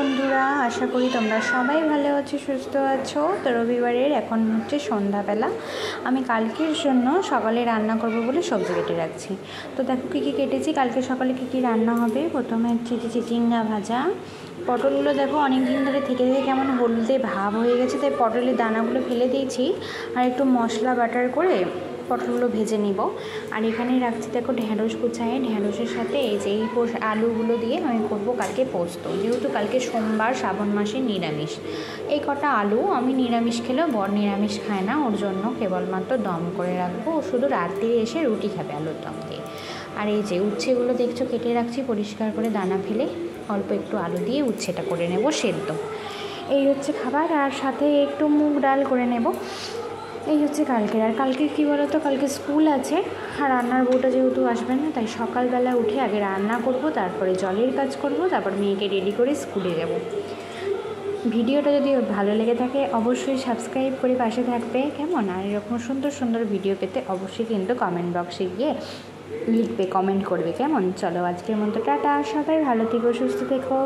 বন্ধুরা, আশা করি তোমরা সবাই ভালো আছো, সুস্থ আছো। তো রবিবারের এখন হচ্ছে সন্ধ্যাবেলা। আমি কালকের জন্য সকালে রান্না করব বলে সবজি কেটে রাখছি। তো দেখো কী কী কেটেছি, কালকে সকালে কী কী রান্না হবে। প্রথমে হচ্ছে চিচিঙ্গা ভাজা। পটলগুলো দেখো অনেক দিন ধরে থেকে কেমন হলদে ভাব হয়ে গেছে, তাই পটলের দানাগুলো ফেলে দিয়েছি আর একটু মশলা বাটার করে পটলগুলো ভেজে নিব। আর এখানে রাখছি দেখো ঢ্যাঁড়স কুচায়ে, ঢ্যাঁড়সের সাথে এই যে এই আলুগুলো দিয়ে আমি করবো কালকে পোস্ত, যেহেতু কালকে সোমবার, শ্রাবণ মাসে নিরামিষ। এই কটা আলু আমি নিরামিষ খেলেও বর নিরামিষ খায় না, ওর জন্য কেবলমাত্র দম করে রাখবো। ও শুধু রাত্রে এসে রুটি খাবে আলুর দম দিয়ে। আর এই যে উচ্ছেগুলো দেখছো কেটে রাখছি পরিষ্কার করে দানা ফেলে, অল্প একটু আলু দিয়ে উচ্ছেটা করে নেব সেদ্ধ। এই হচ্ছে খাবার, আর সাথে একটু মুগ ডাল করে নেব। এই হচ্ছে কালকের। আর কালকে কী বলো তো, কালকে স্কুল আছে, আর রান্নার বউটা যেহেতু আসবে না, তাই সকালবেলা উঠে আগে রান্না করব, তারপরে জলের কাজ করব, তারপর মেয়েকে রেডি করে স্কুলে যাব। ভিডিওটা যদি ভালো লেগে থাকে অবশ্যই সাবস্ক্রাইব করে পাশে থাকবে, কেমন? আর এরকম সুন্দর সুন্দর ভিডিও পেতে অবশ্যই কিন্তু কমেন্ট বক্সে গিয়ে লিখবে, কমেন্ট করবে, কেমন? চলো আজকের মতো টাটা, সবাই ভালো থেকো, সুস্থ থেকো।